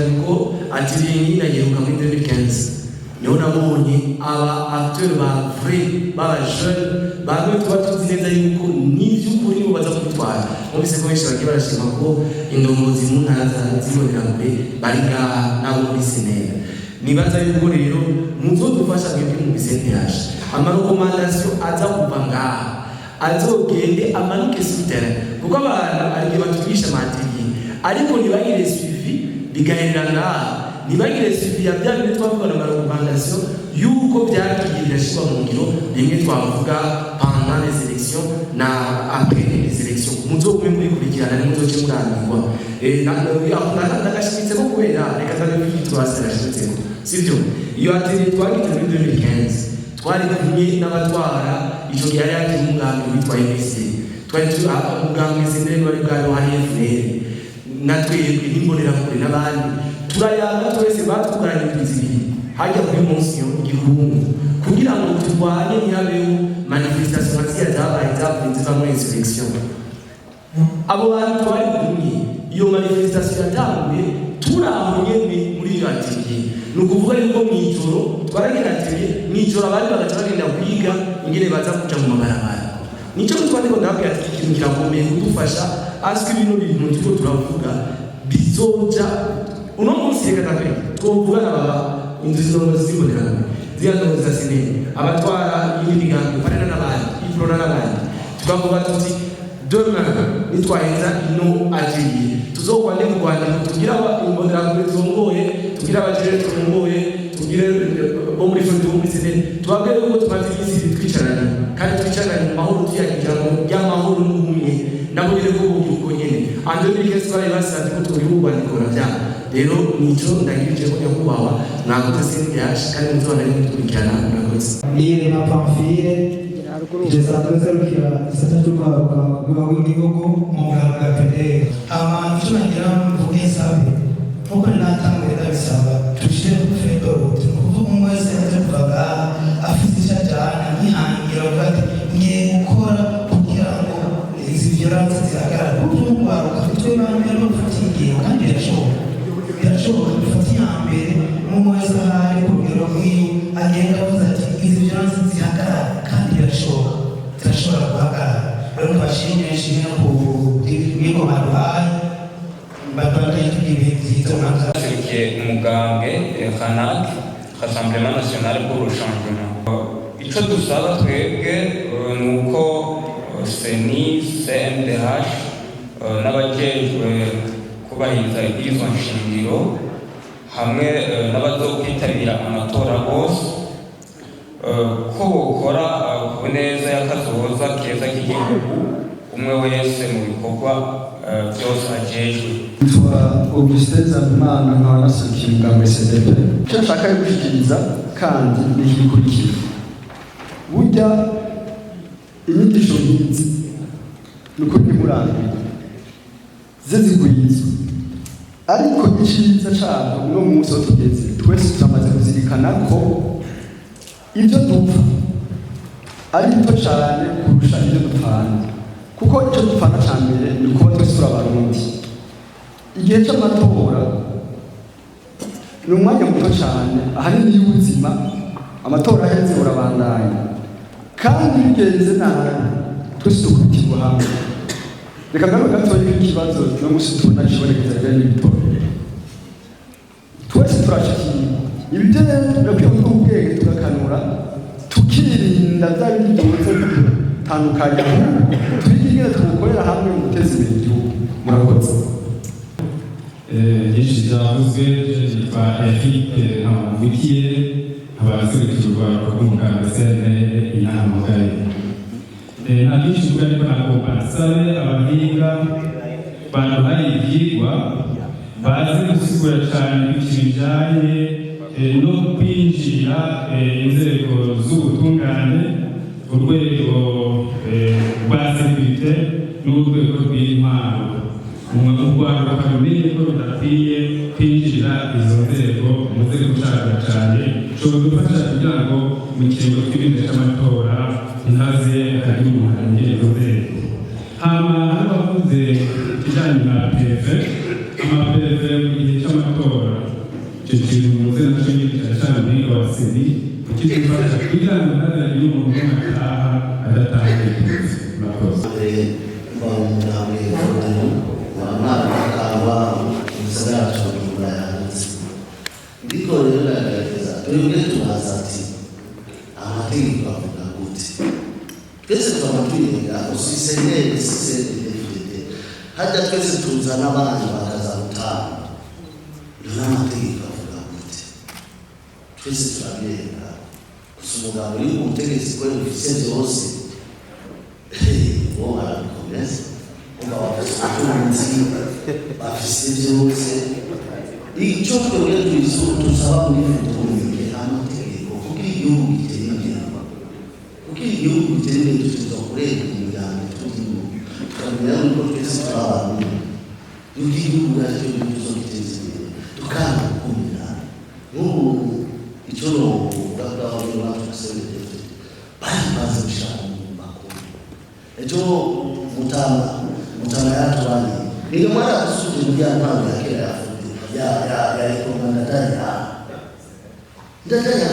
yuko atiriye nayiruka muri 2015 niho nabonye aba acteurs ba vrai ba jeune bamwe tuba tuzi neza yuko n'ivy'ukuri bo baza kwitwara mubise ko benshi bagiye barashima ko indongozi mu ntara zibonera kure bari ngaha nabo muri senera nibaza yuko rero muzodufasha mwebwe mu bisenteyaje amarekomandasiyo aza kuva ngaha azogende amanuke sur terrain kuko abantu ari batugisha matériel ariko ntibagire suivi bigaherera ngaha ntibagire suivi ya bya bintu twavuga na recommandation yuko byagiye birashirwa mu ngiro rimwe twavuga pendant les élections na après les élections muzogume muri kurikirana muzoce murambirwa ndagashitse ko kubera reka ndabivuga twasirashitse sivyo iyo ateri twagize muri 2015 twari kumwe n'abatwara ico gihe yari umugambi witwa MSC twari umugambi sendere wari bwari wa FNL natwebwe n'imbonera kure n'abandi turayaga twese batwugaranye kwizibiri hajya kuri munsi y'igihungu kugira ngo turwanye ntihabeho manifestation zabaye zavuye ziva muri insurrection abo bantu twari kumwe iyo manifestation yatanguye turahonye muri iyo atelier ni ukuvuga yuko mw'ijoro twaragira atelier mw'ijoro abandi bagaca bagenda kwiga ingene baza kuja mu mabarabara nico twandiko ndababwira ati ikintu kirakomeye kudufasha asko ibintu bintu tuko turavuga bizoja uno munsi reka ndabe twovuga n'aba indizongo zibonera ziyandoza za sinema abatwara y'imigambi parena n'abandi iprona n'abandi tukavuga tuti demain nitwaheza ino agiye tuzokwande mu Rwanda tugira imbonera kure zongoye tugira abajere zongoye tugire bo muri fondo muri sinema twabwire ko tumaze iminsi twicarana kandi twicarana mu mahoro tuyagira mu y'amahoro n'ubumwe nabo nyine ko uko nyene ande muri kesi bari basanze ko turi ubandikora bya rero nico ndagirije ko yakubawa nakoze sinyash kandi nzona ari gukurikirana nakoze niye na pamfire jezakoze rukira isata cy'umaruka kuba w'igihugu mu bwa PDR abantu cyo nagira mvuge sabe uko natangwe ndabisaba tushire ku fedo kuko umwe wese azavuga afite cyajana nihangira bati ngiye gukora kugira ngo izi violence zihagarare kuko umwaruka twe bamwe no gufatiye kandi birashoboka gufata mbere mu wese hari kugira ngo agenda avuze ati izi violence zihagarare kandi birashobora guhagarara rero twashimishije ku bwiko baduhaye umugambwe RANAC Rassemblement National pour le Changement ico dusaba twebwe nuko CENI CNDH n'abajejwe kubahiriza ibwirizwa nshingiro hamwe n'abazokwitabira amatora bose ko bokora ku neza y'akazoza keza k'igihugu umwe wese mu bikorwa byose ajejwe. Augustin Zabimana nkaba nasubikiye umugambi SDP icyo nshaka gushyikiriza kandi n'igikurikira burya inyigisho nk'izi ni uko ntimurambirwa zizigwizwa ariko icyiza cyane uno munsi aho tugeze twese turamaze kuzirikana ko ibyo dupfa ari bito cyane kurusha ibyo dupfana kuko icyo dupfana cya mbere ni ukuba twese turi abarundi igihe cy'amatora ni umwanya muto cyane ahanini y'ubuzima amatora aheze urabandanya kandi bigenze nabi twese dukurikirwa hamwe reka ngaruka gatoya ikibazo no munsi tubona kibonekeza bijyanye n'ibitora twese turashikiye ibyo birakwiye ko ubwenge tugakanura tukirinda bya bindi byose bitandukanye twigire tugukorera hamwe mu guteza imbere igihugu murakoze byinshi byavuzwe yitwa Eric Ntamubikiye abaserukirwa rw'umuganga CNL inama ngari nta byinshi mvuga ariko nagomba nsabe abahinga baduhaye ibyigwa bazi gusigura cyane ikintu bijyanye no kwinjira inzego z'ubutungane urwego rwa sekirite n'urwego rw'intwaro mu Rwanda bakamenye ko rudakwiye kwinjira izo nzego muze gushaka cyane ushobora gufasha kugira ngo mu kiringo tw'ibindi cy'amatora ntaze hari umuntu angera izo nzego hama hano bavuze ikijyanye na PV ama PV mu gihe cy'amatora icyo kintu muze nacyo cyane muri abaseni kidufasha kugira ngo ntihagire umuntu ataha adataha yifuza. Murakoze. Ndiko rero nagaragaza twebwe tubaza ati amategeko avuga gute, twese turamatuyenga usisenere sisenere hajya twese tuzana abandi bakaza gutaha none amategeko avuga gute, twese turabyenda gusa umugabo uri mu butegetsi kwe ufise byose uwo barabikomeza uba bafise ubutunzi bafise byose. Icyo twebwe dusaba muri Burundi amategeko kuko igihugu gitera imbere, kuko igihugu gitera imbere tuza kureba imiryango turimo tukamenya nuko twese turi abantu yuko igihugu nacyo tuzo giteza imbere tukanga gukumira. Nk'ubu icyo novuga bwaho n'abantu basebeje bari bazi gushaka mu makuru ejo mutama yatwani niyo mara asuje muri ya ntanga ya kera ya ikomanda ndaya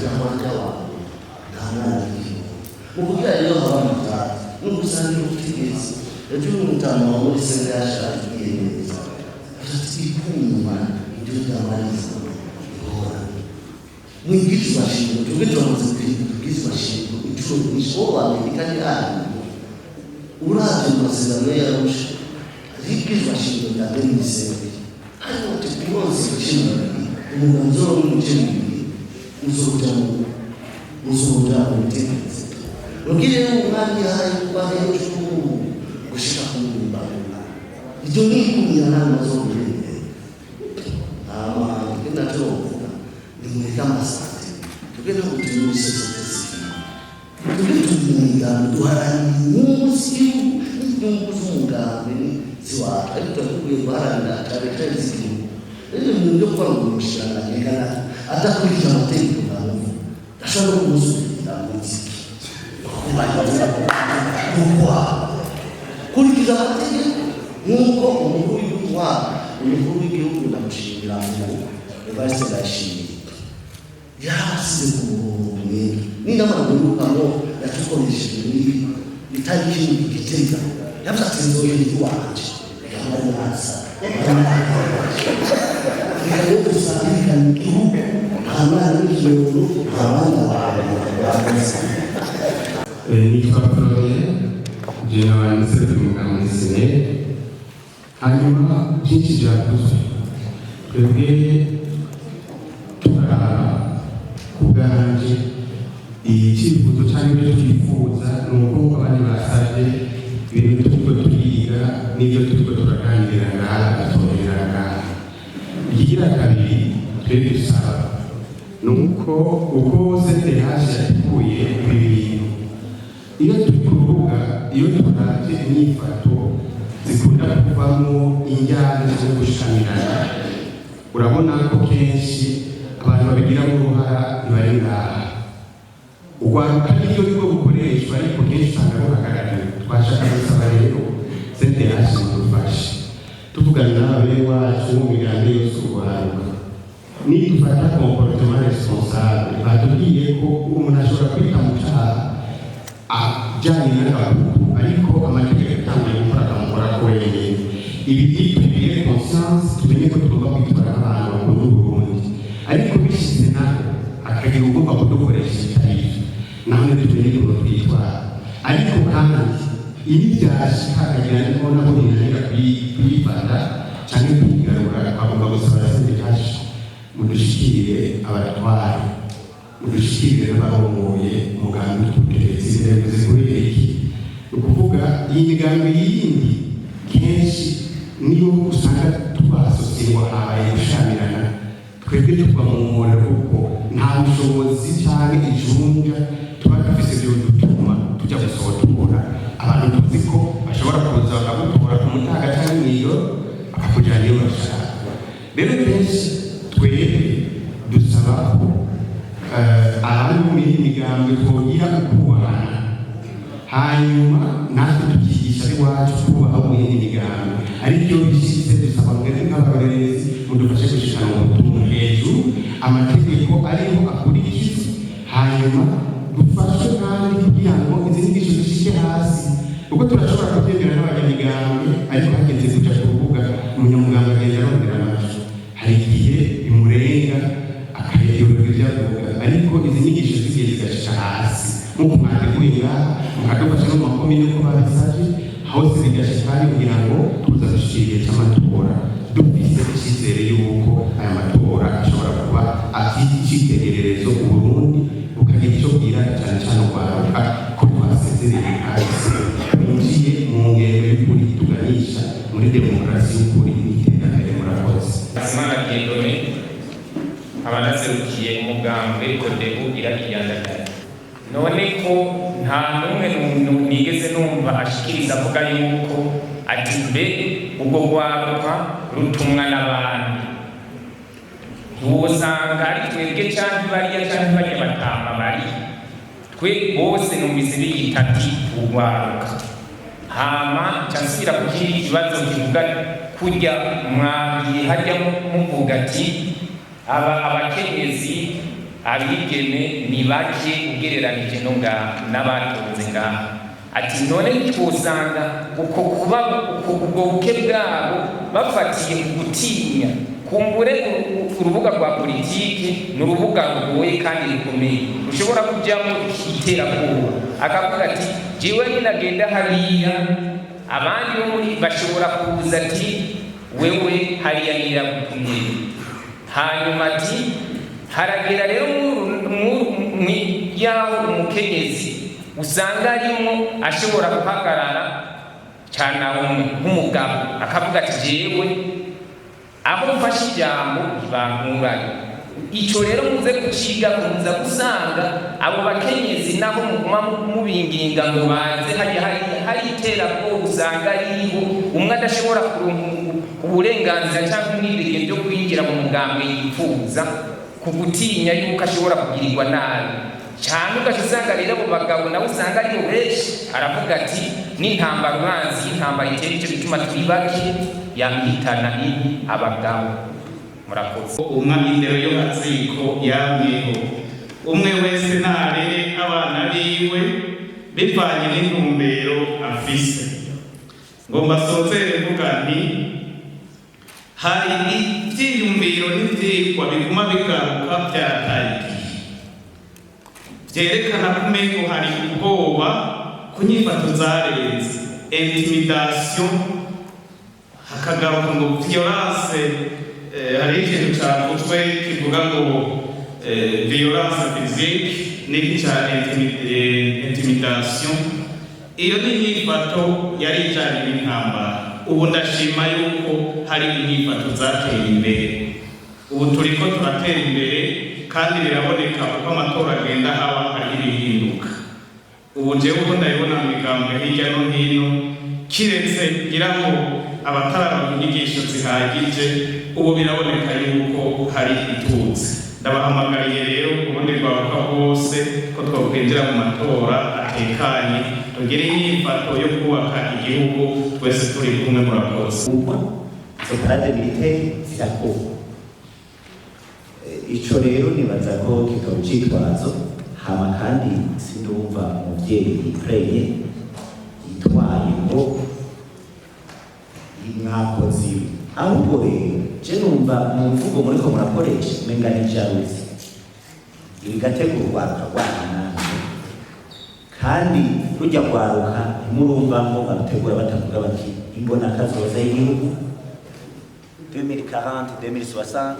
kwa mwaka wa nana hiyo mukugira leo hawamta nukusani ukitegezi ejo mutama muri sende yasha yiyemeza atikuma ndio tamaliza bora mwingizi mashingo tugitwa mwingizi mashingo icho nishoba amerikani uraje masezerano ya Arusha mwingizi mashingo ndani niseme hano tukimonzi chini umwanzo mchini uzoja mtezi wengine umani hai kwa hiyo kushika kumba ndio nini yana zote ama kinacho ni mwekama sasa tukenda kutumisha sisi tukitumia duara musi kuzunga ni siwa alitokuwa baranda tarehe ziki ndio ndio kwa kumshana ngana hata kuita matendo na Mungu ashaka kuhusu na muziki kwa kulikiza matendo Mungu w'igihugu ndamushimira Mungu evariste ndashimira yasize kumwe ni n'amaduka ngo yatukoresheje ni itariki igitega yabatenzo y'indi wanje yamanasa nikayo kusabika igihugu amana n'ijoro abana babanza nitwa Florian General Minister w'umugambi hanyuma byinshi byakozwe twebwe kubwanje icyifuzo cyangwa ibyo twifuza ni uko abandi basabye ibintu turiko turiga n'ibyo turiko turaganira ngaha gatorera ngaha. Ikigira kabiri twebwe dusaba ni uko CNDH yateguye ibi bintu iyo turi ku rubuga iyo turavye imyifato zikunda kuvamo injyana zo gushamirana urabona ko kenshi abantu babigiramo uruhara ntibari ngaha urwaruka niryo rwo gukoreshwa ariko kenshi usanga ruhagarariwe. Twashaka gusaba rero CNDH mudufashe tuvugana n'ababyeyi wacu mu miryango yose urwaruka nidufata comportement responsable batubwiye ko umuntu ashobora kwita mu cyaha ajyanye n'agahugu ariko amategeko atangiye gukora akamukora ko wenyine. Ibi byitwa conscience tumenye ko tugomba kwitwara nk'abantu bakunda Uburundi ariko bishyize naho akagira ugomba kudukoresha ibitari naho tumenye ko twitwara ariko kandi ibi byashika akagira niko nabo ninanira kuyifata cyangwa kwigarura bagomba gusaba CNDH mudushikire abatware mudushikire n'abarongoye umugambi w'ubutegetsi bivuze kuri iki ni ukuvuga iyi migambi yindi kenshi niyo usanga tubasosiyemo habaye gushamirana twebwe tuva mu mwono kuko nta bushobozi cyangwa ijunja tuba dufise byo dutuma tujya gusohora tubona abantu tuzi ko bashobora kuza bakagutora ku mutaga cyangwa imiro bakakujyana iyo bashaka. Rero kenshi twebwe dusaba ko abari mu migambi twogira kubahana hanyuma natwe tukigisha iwacu kubaha mu migambi aribyo bishyitse dusaba mwebwe nk'abarorerezi mudufashe gushikana ubutumwa hejuru amategeko ariho akurikizwa, hanyuma dufashe kandi kugira ngo izi nyigisho zishike hasi, kuko turashobora kubyemera n'abanyamigambwe ariko hageze kuja ku rubuga umunyamugambwe agenda arondera amajwi, hari igihe bimurenga akayoberwa ibyo avuga, ariko izi nyigisho zigiye zigashika hasi nk'uko mwateguye ngaha mukadufasha no mu makomine uko babisabye hose bigashika hari kugira ngo tuza gushira igihe c'amatora dufise icyizere y'uko aya matora ashobora kuba afite icyitegererezo Uburundi bukagira icyo bwira cyane cyane urwaruka ko twasezereye hasi binjiye mu ngendo y'ukuri tuganisha muri demokarasi y'ukuri n'iterambere. Murakoze. Asimana Kiedone abanaserukiye umugambwe Codebu irakiyandagara, none ko nta n'umwe nigeze numva ashikiriza avuga yuko ati mbe ubwo rwaruka rutumwa n'abandi, ntiwosanga ari twebwe canke bariya canke bariya batama bari twe bose numvise biyita ati urwaruka. Hama cansubira ku kindi kibazo kivuga kurya mwagiye harya muvuga ati abakenyezi abigeme ni bake ugereranije no n'abatunze ngaha, ati none twosanga uko kuba ubwo buke bwabo bafatiye ku gutinya, kumbure urubuga rwa politiki ni urubuga rugoye kandi rukomeye rushobora kujyamo iterabwoba, akavuga ati jewe ninagenda hariya abandi bo muri bashobora kubuza ati wewe hariya niragutumye, hanyuma ati haragera rero yaho umukenyezi usanga arimo ashobora guhagarara cyane nk'umugabo akavuga ati jewe aho mfashe ijambo bankurayo. Icyo rero muze guciga kuza gusanga abo bakenyezi nabo muguma mubinginga ngo baze hari iterabwoba, usanga ariho umwe adashobora kuronka uburenganzira cyangwa umwirige byo kwinjira mu mugambwe yifuza ku gutinya yuko ashobora kugirirwa nabi cyane. Ugasanga rero abo bagabo nabo usanga aribo benshi, aravuga ati n'intambara uranzi y'intambara itera icyo bituma turi bake yamwitana ibi abagabo. Murakoze. Umwami indero yo haziko yamweho, umwe wese ntarere abana biwe bivanye n'intumbero afise. Ngomba sozere mvuga nti hari ivyiyumviro n'ivyigwa biguma bigaruka vyarataye igihe, vyerekana ko umengo hari ubwoba ku nyifato zarenze, intimidation, hakagaruka ngo violence. Hari ikintu cavuzwe kivuga ngo violence physique n'iki ca intimidation. Iyo ni inyifato yari ijanye n'intambara. Ubu ndashima yuko hari inyifato zateye imbere, ubu turiko turatera imbere kandi biraboneka uko amatora agenda haba hari ibihinduka. Ubu jewe uko ndabibona mu migambwe hirya no hino, kiretse ngira ngo abatararonka inyigisho zihagije, ubu biraboneka yuko hari ituze. Ndabahamagariye rero ubundi rwaruka bwose ko twakwinjira mu matora atekanye, tugire inyifato yo kubaka igihugu twese turi kumwe. Murakoze. Izo parade militaire zirakorwa, ico rero nibaza ko kikaba icitwazo. Hama kandi sindumva umuvyeyi yipreye yitwaye ngo mwakoze, ahubwo rero je numva mu mvugo muriko murakoresha umenga ni jalousie, igategurwa rwanda kandi rujya kwaruka ntimurumva ngo bategura batavuga bati imbona kazoza y'igihugu 2040 2060,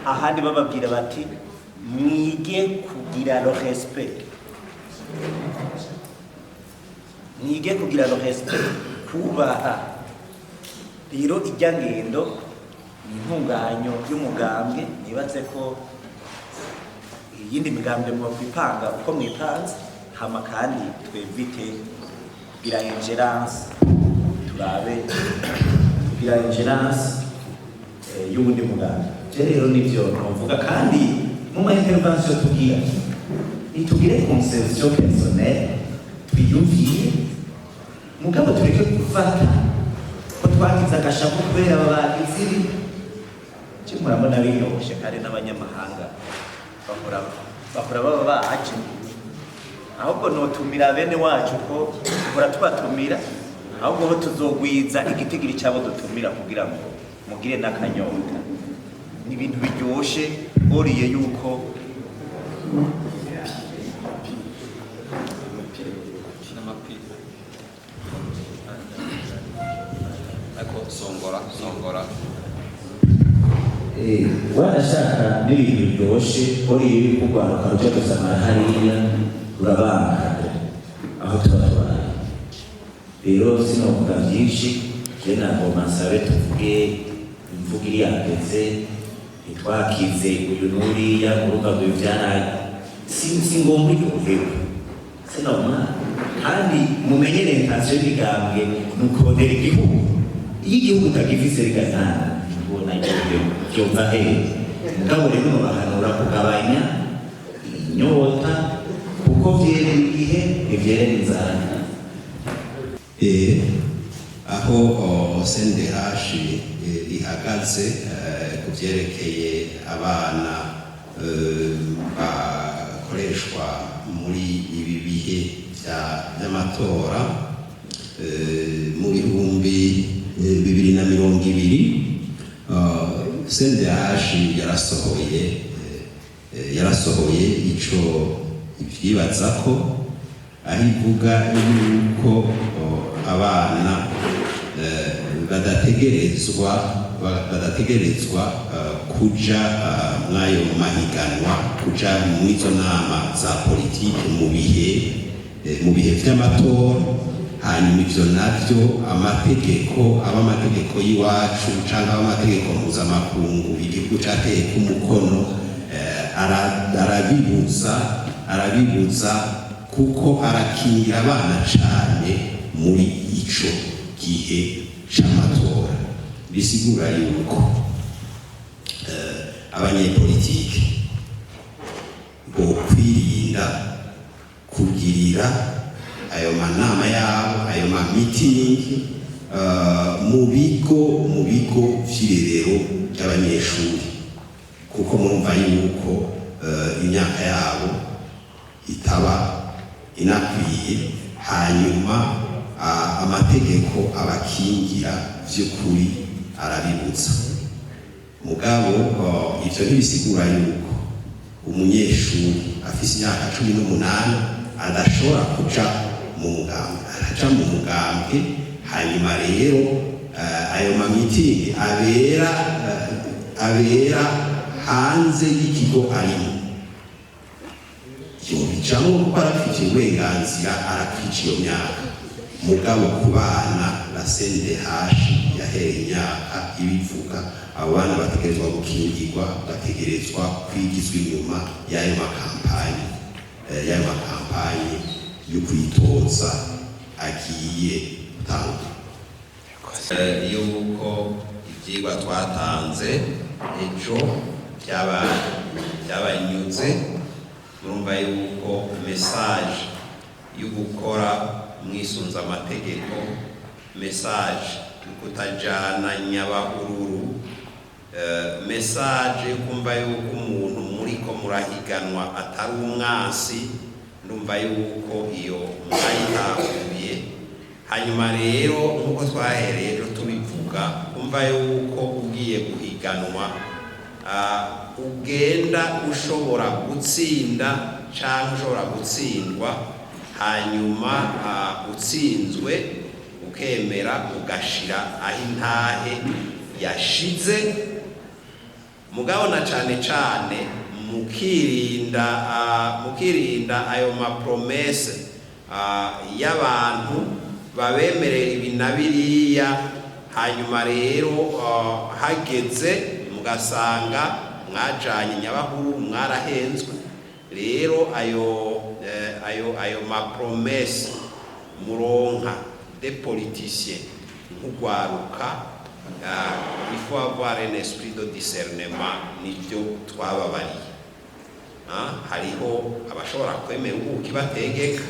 ahandi bababwira bati mwige kugira le respect, mwige kugira le respect, kubaha. Rero ijya ngendo intunganyo y'umugambwe, nibatse ko iyindi migambwe mu kwipanga uko mwipanze, hama kandi twevite kugira ingerence, turabe kugira ingerence y'ubundi mugambwe. Rero nivyo novuga, kandi mu ma intervention tugira itugire conception personnelle, twiyumviye mugabo tureke gufata ko twagize agashavu kubera ababagizi. cyo murabona biryoshe kandi n'abanyamahanga bahora baba bahaje ahubwo notumira bene wacu ko hora tubatumira ahubwo ho tuzogwiza igitigiri cyabo dutumira kugira ngo mugire n'akanyota ni ibintu biryoshe boriye yuko songora wanashaka n'ibintu biryoshe boriye yuko urwaruka ruja gusamara hariya rurabanga aho tuba tubaye rero sinovuga byinshi je nagomba nsabe tuvuge imvugo iri yageze ntitwakize uyu n'uriya urubuga rw'ivyaraye si ngombwa igihugu sinoma kandi mumenye orientation y'igambwe nukodera igihugu iyo igihugu utagifise rigazana ubona ibyo byumva hehe mugabo rero bahanura kugabanya inyota kuko vyerera igihe ntivyerera inzara aho CNDH ihagaze ku byerekeye abana bakoreshwa muri ibi bihe by'amatora mu bihumbi 2020 CNDH yarasohoye ico ivyibaza ko aho ivuga yuko abana badategerezwa kuja mwayo mahiganwa kuja mwizo nama za politiki mu bihe vy'amatora hanyuma ivyo navyo amategeko y'iwacu canke amategeko mpuzamakungu igihugu cateye ku mukono arabibuza kuko arakingira abana cane muri ico gihe c'amatora bisigura yuko abanyepolitiki bo kwirinda kugirira ayo manama yabo ayo mamitingi mu bigo vy'irerero by'abanyeshuri kuko murumva yuko imyaka yabo itaba inakwiye hanyuma amategeko abakingira vy'ukuri arabibutsa mugabo ivyo ntibisigura yuko umunyeshuri afise imyaka 18 adashobora kuja mu mugambwe araja mu mugambwe hanyuma rero ayo mamitingi abera hanze y'ikigo arimo yobijamwo kuko arafite uburenganzira arakwica iyo myaka mugabo ku bana la CNDH yahereye imyaka ibivuga abo bana bategerezwa gukingirwa bategerezwa kwigizwa inyuma y'ayo makampanye yo kwitoza agiye gutanga yuko ivyigwa twatanze ejo byabanyuze murumva yuko message yo gukora mwisunza amategeko message yo kutajana nyabahururu message yo kumva yuko umuntu muriko murahiganwa atari umwasi ndumva yuko iyo mwayitahuye hanyuma rero nkuko twahereye ejo tubivuga kumva yuko ugiye guhiganwa ugenda ushobora gutsinda cyangwa ushobora gutsindwa hanyuma utsinzwe ukemera ugashira aho intahe yashize mugabo na cane mukirinda ayo mapromese y'abantu babemerera ibi na biriya hanyuma rero hageze mugasanga mwajanye nyabahuru mwarahenzwe rero ayo mapromese muronka des politiciens nk'ugwaruka il faut avoir un esprit de discernement nivyo twababariye hariho abashobora kwemera ubuki bategeka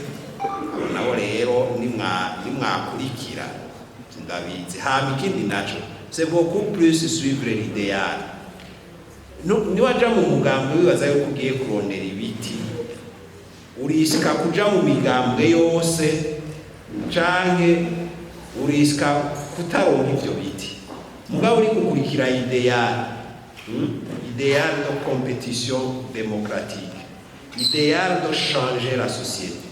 abo nabo rero nimwakurikira ndabizi hama ikindi naco c'est beaucoup plus suivre l'idéal niwaja mu mugambwe wibaza yuko ugiye kurondera ibiti urishika kuja mu migambwe yose canke urishika kutaronka ivyo biti mugabo uri gukurikira idéal de compétition démocratique idéal de changer la société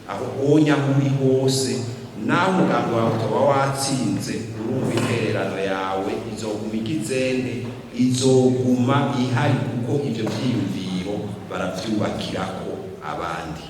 aho onya muri hose naho umugambi wawe utoba watsinze urumva intererano yawe izoguma igizende izoguma ihari kuko ivyo vyiyumviro baravyubakirako abandi